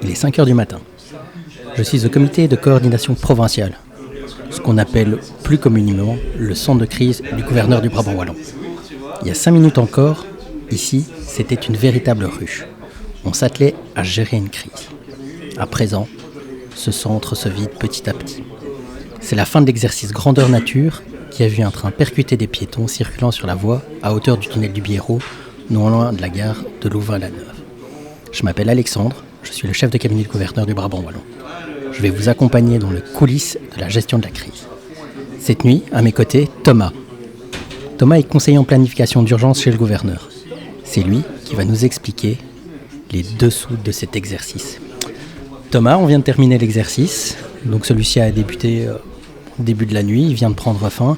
Il est 5 heures du matin. Je suis au comité de coordination provinciale, ce qu'on appelle plus communément le centre de crise du gouverneur du Brabant wallon. Il y a 5 minutes encore, ici, c'était une véritable ruche. On s'attelait à gérer une crise. À présent, ce centre se vide petit à petit. C'est la fin de l'exercice grandeur nature qui a vu un train percuter des piétons circulant sur la voie à hauteur du tunnel du Biérot, non loin de la gare de Louvain-la-Neuve. Je m'appelle Alexandre, je suis le chef de cabinet du gouverneur du Brabant wallon. Je vais vous accompagner dans les coulisses de la gestion de la crise. Cette nuit, à mes côtés, Thomas. Thomas est conseiller en planification d'urgence chez le gouverneur. C'est lui qui va nous expliquer les dessous de cet exercice. Thomas, on vient de terminer l'exercice. Donc celui-ci a débuté au début de la nuit, il vient de prendre fin.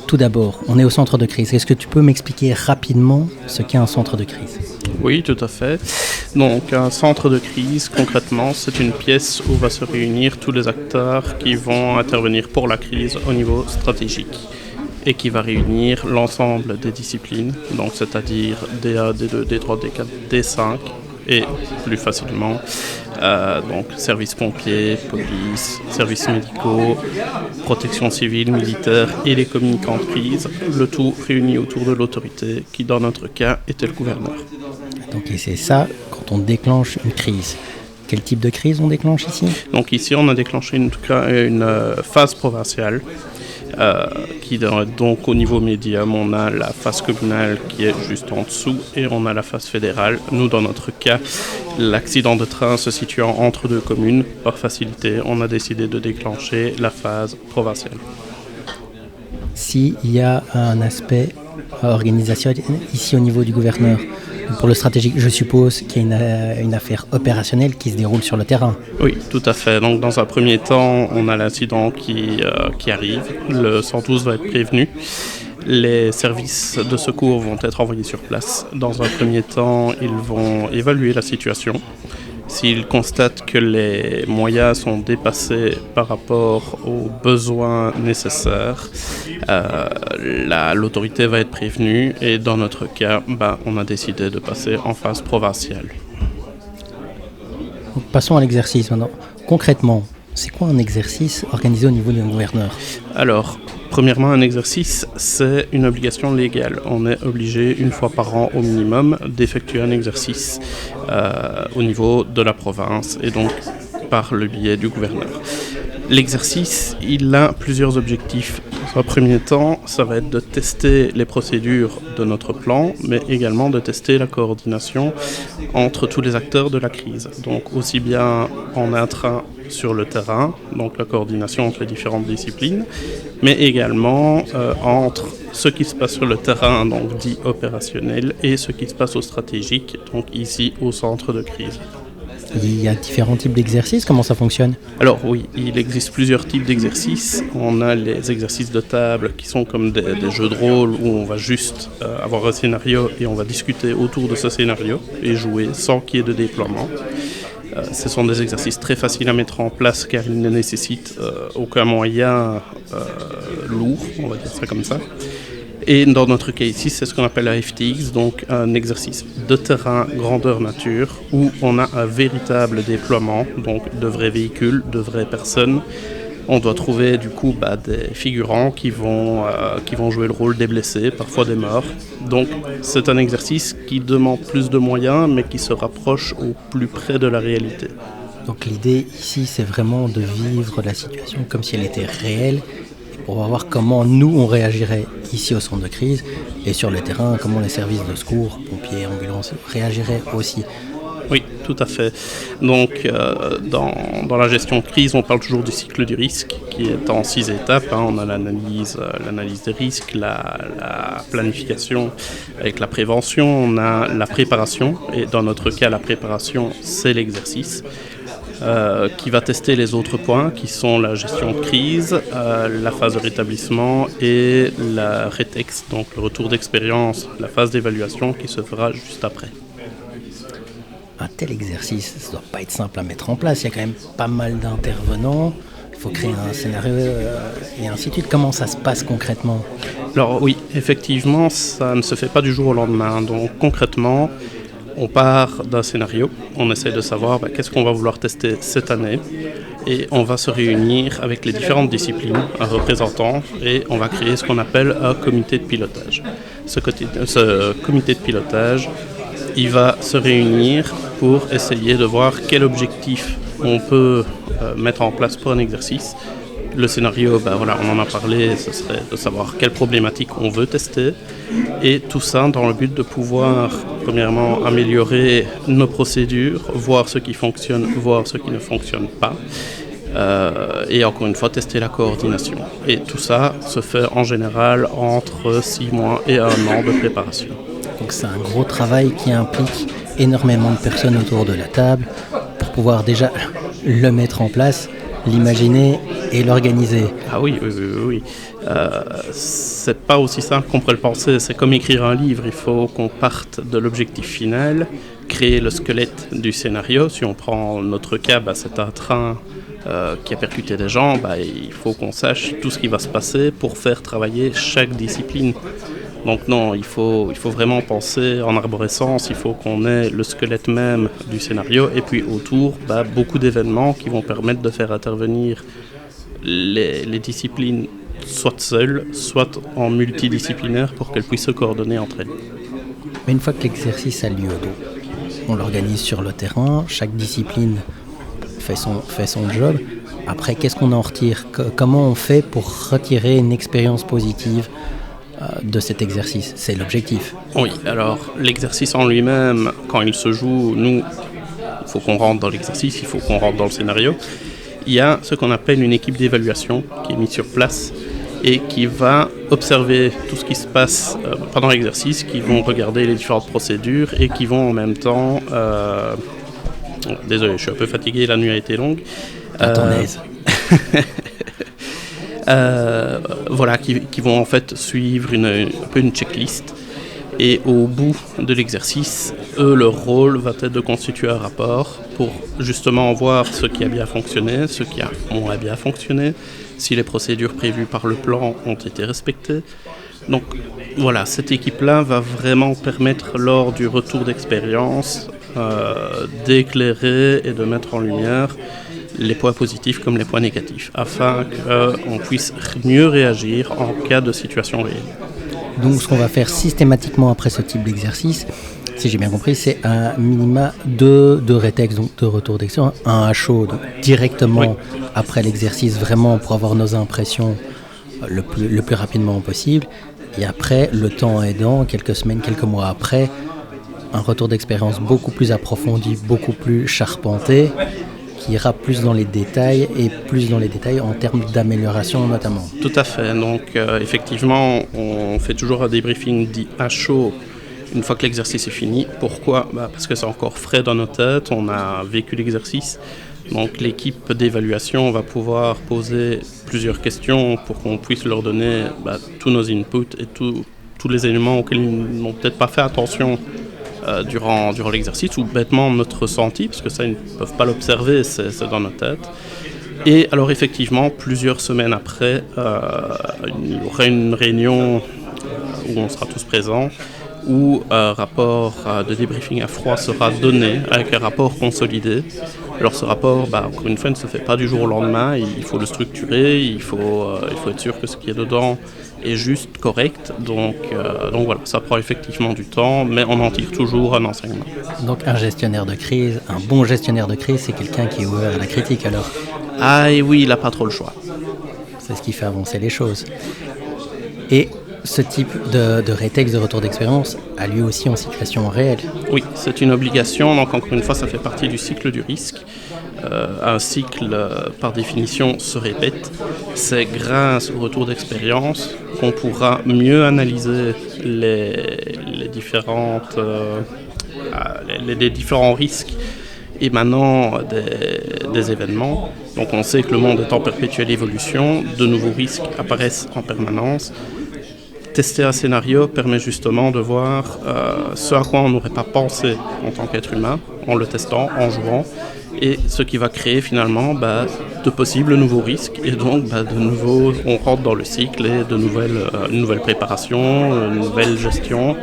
Tout d'abord, on est au centre de crise. Est-ce que tu peux m'expliquer rapidement ce qu'est un centre de crise ? Oui, tout à fait. Donc, un centre de crise, concrètement, c'est une pièce où va se réunir tous les acteurs qui vont intervenir pour la crise au niveau stratégique et qui va réunir l'ensemble des disciplines, donc c'est-à-dire DA, D2, D3, D4, D5 et plus facilement donc services pompiers, police, services médicaux, protection civile, militaire et les communicants de crise, le tout réuni autour de l'autorité qui dans notre cas était le gouverneur. Donc et c'est ça quand on déclenche une crise. Quel type de crise on déclenche ici ? Donc ici on a déclenché une phase provinciale. Donc au niveau médium, on a la phase communale qui est juste en dessous et on a la phase fédérale. Nous, dans notre cas, l'accident de train se situant entre deux communes, par facilité, on a décidé de déclencher la phase provinciale. S'il y a un aspect organisationnel ici au niveau du gouverneur, pour le stratégique, je suppose qu'il y a une affaire opérationnelle qui se déroule sur le terrain. Oui, tout à fait. Donc, dans un premier temps, on a l'incident qui arrive. Le 112 va être prévenu. Les services de secours vont être envoyés sur place. Dans un premier temps, ils vont évaluer la situation. S'ils constatent que les moyens sont dépassés par rapport aux besoins nécessaires, l'autorité va être prévenue et dans notre cas, on a décidé de passer en phase provinciale. Donc, passons à l'exercice maintenant. Concrètement, c'est quoi un exercice organisé au niveau du gouverneur ? Alors, premièrement, un exercice, c'est une obligation légale. On est obligé, une fois par an au minimum, d'effectuer un exercice au niveau de la province et donc par le biais du gouverneur. L'exercice, il a plusieurs objectifs. Dans un premier temps, ça va être de tester les procédures de notre plan, mais également de tester la coordination entre tous les acteurs de la crise. Donc aussi bien en intra sur le terrain, donc la coordination entre les différentes disciplines, mais également entre ce qui se passe sur le terrain, donc dit opérationnel, et ce qui se passe au stratégique, donc ici au centre de crise. Il y a différents types d'exercices, comment ça fonctionne ? Alors oui, il existe plusieurs types d'exercices. On a les exercices de table qui sont comme des jeux de rôle où on va juste avoir un scénario et on va discuter autour de ce scénario et jouer sans qu'il y ait de déploiement. Ce sont des exercices très faciles à mettre en place car ils ne nécessitent aucun moyen lourd, on va dire ça comme ça. Et dans notre cas ici, c'est ce qu'on appelle la FTX, donc un exercice de terrain grandeur nature où on a un véritable déploiement, donc de vrais véhicules, de vraies personnes. On doit trouver du coup des figurants qui vont jouer le rôle des blessés, parfois des morts. Donc c'est un exercice qui demande plus de moyens mais qui se rapproche au plus près de la réalité. Donc l'idée ici, c'est vraiment de vivre la situation comme si elle était réelle pour voir comment nous, on réagirait ici au centre de crise et sur le terrain, comment les services de secours, pompiers, ambulances réagiraient aussi. Oui, tout à fait. Donc, dans la gestion de crise, on parle toujours du cycle du risque qui est en 6 étapes. On a l'analyse des risques, la planification avec la prévention, on a la préparation et dans notre cas, la préparation, c'est l'exercice. Qui va tester les autres points qui sont la gestion de crise, la phase de rétablissement et la rétex, donc le retour d'expérience, la phase d'évaluation qui se fera juste après. Un tel exercice, ça ne doit pas être simple à mettre en place, il y a quand même pas mal d'intervenants, il faut créer un scénario et ainsi de suite. Comment ça se passe concrètement ? Alors oui, effectivement, ça ne se fait pas du jour au lendemain, donc concrètement, On part d'un scénario, on essaie de savoir qu'est-ce qu'on va vouloir tester cette année et on va se réunir avec les différentes disciplines, un représentant, et on va créer ce qu'on appelle un comité de pilotage. Ce comité de pilotage, il va se réunir pour essayer de voir quel objectif on peut mettre en place pour un exercice. Le scénario, on en a parlé, ce serait de savoir quelle problématique on veut tester et tout ça dans le but de pouvoir, premièrement, améliorer nos procédures, voir ce qui fonctionne, voir ce qui ne fonctionne pas et encore une fois, tester la coordination. Et tout ça se fait en général entre 6 mois et 1 an de préparation. Donc c'est un gros travail qui implique énormément de personnes autour de la table pour pouvoir déjà le mettre en place, l'imaginer et l'organiser. Ah oui. C'est pas aussi simple qu'on pourrait le penser. C'est comme écrire un livre. Il faut qu'on parte de l'objectif final, créer le squelette du scénario. Si on prend notre cas, c'est un train qui a percuté des gens. Il faut qu'on sache tout ce qui va se passer pour faire travailler chaque discipline. Donc non, il faut vraiment penser en arborescence, il faut qu'on ait le squelette même du scénario et puis autour, beaucoup d'événements qui vont permettre de faire intervenir les disciplines soit seules, soit en multidisciplinaire pour qu'elles puissent se coordonner entre elles. Mais une fois que l'exercice a lieu, on l'organise sur le terrain, chaque discipline fait son job. Après, qu'est-ce qu'on en retire ? Comment on fait pour retirer une expérience positive de cet exercice? C'est l'objectif. Oui, alors l'exercice en lui-même, quand il se joue, il faut qu'on rentre dans l'exercice, il faut qu'on rentre dans le scénario. Il y a ce qu'on appelle une équipe d'évaluation qui est mise sur place et qui va observer tout ce qui se passe pendant l'exercice, qui vont regarder les différentes procédures et qui vont en même temps... désolé, je suis un peu fatigué, la nuit a été longue. À ton aise. Qui vont en fait suivre un peu une checklist et au bout de l'exercice, leur rôle va être de constituer un rapport pour justement voir ce qui a bien fonctionné, ce qui a moins bien fonctionné, si les procédures prévues par le plan ont été respectées. Donc voilà, cette équipe-là va vraiment permettre lors du retour d'expérience d'éclairer et de mettre en lumière les points positifs comme les points négatifs, afin qu'on puisse mieux réagir en cas de situation réelle. Donc ce qu'on va faire systématiquement après ce type d'exercice, si j'ai bien compris, c'est un minima de rétex, donc de retour d'expérience, un HO, donc directement après l'exercice, vraiment pour avoir nos impressions le plus rapidement possible. Et après, le temps aidant, quelques semaines, quelques mois après, un retour d'expérience beaucoup plus approfondi, beaucoup plus charpenté, qui ira plus dans les détails en termes d'amélioration notamment. Tout à fait. Donc effectivement, on fait toujours un débriefing dit à chaud une fois que l'exercice est fini. Pourquoi ? Parce que c'est encore frais dans nos têtes, on a vécu l'exercice. Donc l'équipe d'évaluation va pouvoir poser plusieurs questions pour qu'on puisse leur donner tous nos inputs et tous les éléments auxquels ils n'ont peut-être pas fait attention durant l'exercice, ou bêtement notre ressenti, parce que ça ils ne peuvent pas l'observer, c'est dans notre tête. Et alors effectivement, plusieurs semaines après, il y aura une réunion où on sera tous présents, où un rapport de débriefing à froid sera donné avec un rapport consolidé. Alors ce rapport, encore une fois, ne se fait pas du jour au lendemain, il faut le structurer, il faut être sûr que ce qui est dedans est juste, correct. Donc voilà, ça prend effectivement du temps, mais on en tire toujours un enseignement. Donc un bon gestionnaire de crise, c'est quelqu'un qui est ouvert à la critique alors. Ah et oui, il n'a pas trop le choix. C'est ce qui fait avancer les choses. Et ce type de rétex, de retour d'expérience, a lieu aussi en situation réelle. Oui, c'est une obligation, donc encore une fois, ça fait partie du cycle du risque. Un cycle, par définition, se répète. C'est grâce au retour d'expérience qu'on pourra mieux analyser les différents risques émanant des événements. Donc on sait que le monde est en perpétuelle évolution, de nouveaux risques apparaissent en permanence. Tester un scénario permet justement de voir ce à quoi on n'aurait pas pensé en tant qu'être humain, en le testant, en jouant, et ce qui va créer finalement de possibles nouveaux risques, et donc de nouveau on rentre dans le cycle et de nouvelles préparations, une nouvelle gestion,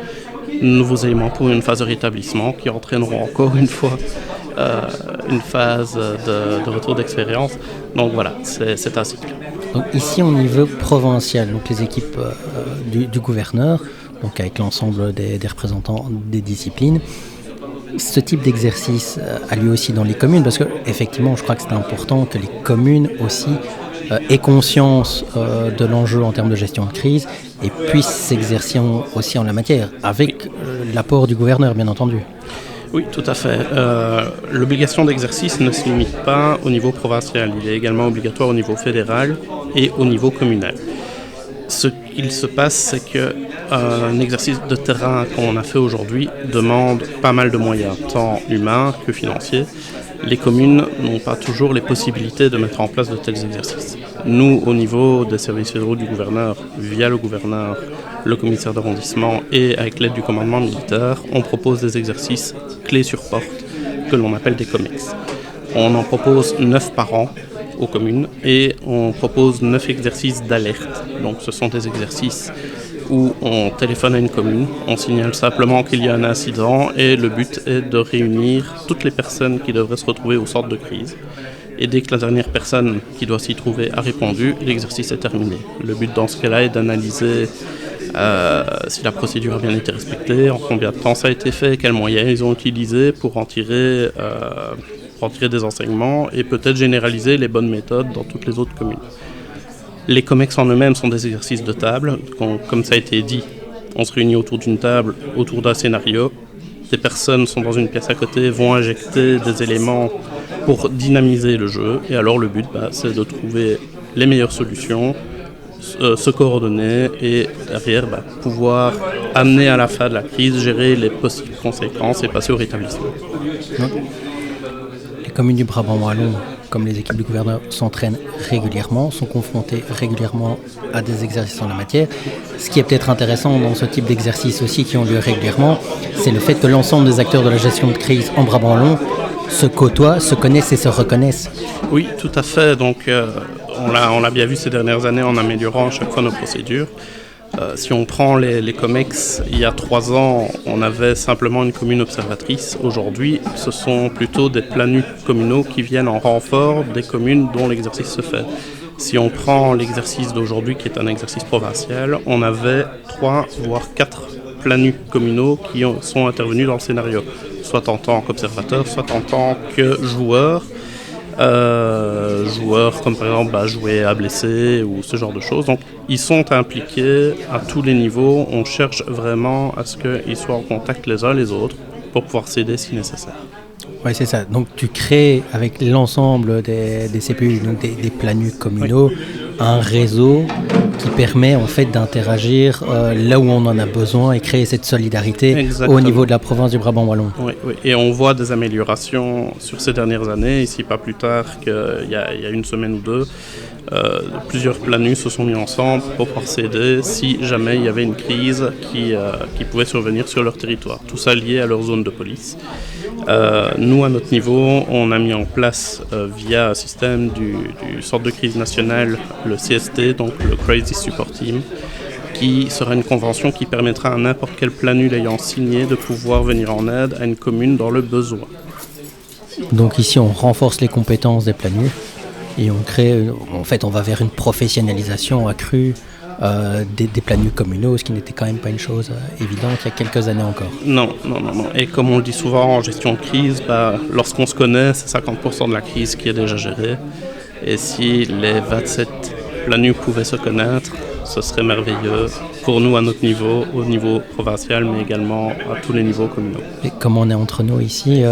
nouveaux éléments pour une phase de rétablissement qui entraîneront encore une fois une phase de retour d'expérience. Donc voilà, c'est un cycle. Donc ici au niveau provincial, donc les équipes du gouverneur, donc avec l'ensemble des représentants des disciplines, ce type d'exercice a lieu aussi dans les communes, parce que effectivement je crois que c'est important que les communes aussi aient conscience de l'enjeu en termes de gestion de crise et puissent s'exercer aussi en la matière, avec l'apport du gouverneur bien entendu. Oui, tout à fait. L'obligation d'exercice ne se limite pas au niveau provincial, il est également obligatoire au niveau fédéral et au niveau communal. Ce qu'il se passe, c'est qu'un exercice de terrain qu'on a fait aujourd'hui demande pas mal de moyens, tant humains que financiers. Les communes n'ont pas toujours les possibilités de mettre en place de tels exercices. Nous, au niveau des services fédéraux du gouverneur, via le gouverneur, le commissaire d'arrondissement et avec l'aide du commandement militaire, on propose des exercices clés sur porte que l'on appelle des COMEX. On en propose 9 par an aux communes et on propose 9 exercices d'alerte. Donc ce sont des exercices où on téléphone à une commune, on signale simplement qu'il y a un incident et le but est de réunir toutes les personnes qui devraient se retrouver au centre de crise. Et dès que la dernière personne qui doit s'y trouver a répondu, l'exercice est terminé. Le but dans ce cas-là est d'analyser si la procédure a bien été respectée, en combien de temps ça a été fait, quels moyens ils ont utilisés pour en tirer des enseignements et peut-être généraliser les bonnes méthodes dans toutes les autres communes. Les COMEX en eux-mêmes sont des exercices de table. Comme ça a été dit, on se réunit autour d'une table, autour d'un scénario. Des personnes sont dans une pièce à côté, vont injecter des éléments pour dynamiser le jeu. Et alors le but, c'est de trouver les meilleures solutions, se coordonner et derrière pouvoir amener à la fin de la crise, gérer les possibles conséquences et passer au rétablissement. Les communes du Brabant wallon, comme les équipes du gouverneur, s'entraînent régulièrement, sont confrontées régulièrement à des exercices en la matière. Ce qui est peut-être intéressant dans ce type d'exercices aussi qui ont lieu régulièrement, c'est le fait que l'ensemble des acteurs de la gestion de crise en Brabant wallon se côtoient, se connaissent et se reconnaissent. Oui, tout à fait. Donc, on l'a bien vu ces dernières années en améliorant à chaque fois nos procédures. Si on prend les COMEX, il y a 3 ans, on avait simplement une commune observatrice. Aujourd'hui, ce sont plutôt des planus communaux qui viennent en renfort des communes dont l'exercice se fait. Si on prend l'exercice d'aujourd'hui, qui est un exercice provincial, on avait 3 voire 4 planus communaux qui sont intervenus dans le scénario, soit en tant qu'observateur, soit en tant que joueur. Joueurs comme par exemple jouer à blesser ou ce genre de choses. Donc ils sont impliqués à tous les niveaux. On cherche vraiment à ce qu'ils soient en contact les uns les autres pour pouvoir s'aider si nécessaire. Oui, c'est ça. Donc tu crées avec l'ensemble des CPU, donc des planus communaux, oui, un réseau qui permet en fait d'interagir là où on en a besoin et créer cette solidarité. Exactement. Au niveau de la province du Brabant wallon. Oui, oui. Et on voit des améliorations sur ces dernières années. Ici, pas plus tard qu'il y a une semaine ou deux, plusieurs planus se sont mis ensemble pour pouvoir s'aider si jamais il y avait une crise qui pouvait survenir sur leur territoire. Tout ça lié à leur zone de police. Nous, à notre niveau, on a mis en place via un système du Centre de crise national, le CST, donc le Crisis Support Team, qui sera une convention qui permettra à n'importe quel planu l'ayant signé de pouvoir venir en aide à une commune dans le besoin. Donc ici, on renforce les compétences des planus et on crée, en fait, on va vers une professionnalisation accrue des planus communaux, ce qui n'était quand même pas une chose évidente il y a quelques années encore. Non. Et comme on le dit souvent en gestion de crise, lorsqu'on se connaît, c'est 50% de la crise qui est déjà gérée. Et si les 27 planus pouvaient se connaître, ce serait merveilleux pour nous à notre niveau, au niveau provincial, mais également à tous les niveaux communaux. Et comme on est entre nous ici,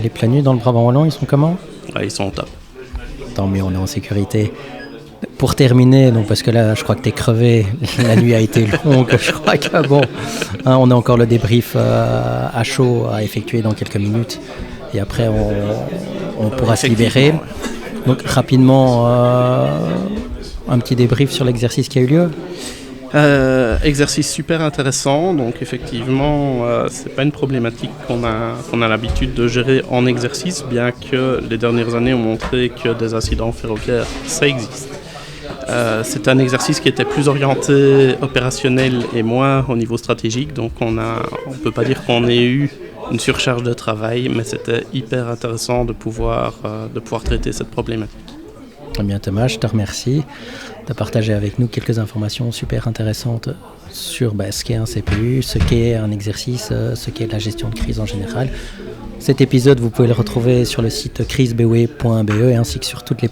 les planus dans le Brabant wallon, ils sont comment ? Ils sont au top. Tant mieux, on est en sécurité. Pour terminer, donc parce que là, je crois que t'es crevé, la nuit a été longue, je crois que on a encore le débrief à chaud à effectuer dans quelques minutes, et après on pourra se libérer. Donc rapidement, un petit débrief sur l'exercice qui a eu lieu. Exercice super intéressant, donc effectivement c'est pas une problématique qu'on a l'habitude de gérer en exercice, bien que les dernières années ont montré que des incidents ferroviaires ça existe. C'est un exercice qui était plus orienté opérationnel et moins au niveau stratégique, donc on peut pas dire qu'on ait eu une surcharge de travail, mais c'était hyper intéressant de pouvoir traiter cette problématique. Eh bien Thomas, je te remercie de partager avec nous quelques informations super intéressantes sur ce qu'est un CPU, ce qu'est un exercice, ce qu'est la gestion de crise en général. Cet épisode, vous pouvez le retrouver sur le site crisebw.be ainsi que sur toutes les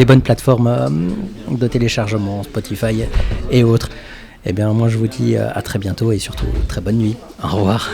bonnes plateformes de téléchargement, Spotify et autres. Eh bien, moi, je vous dis à très bientôt et surtout très bonne nuit. Au revoir.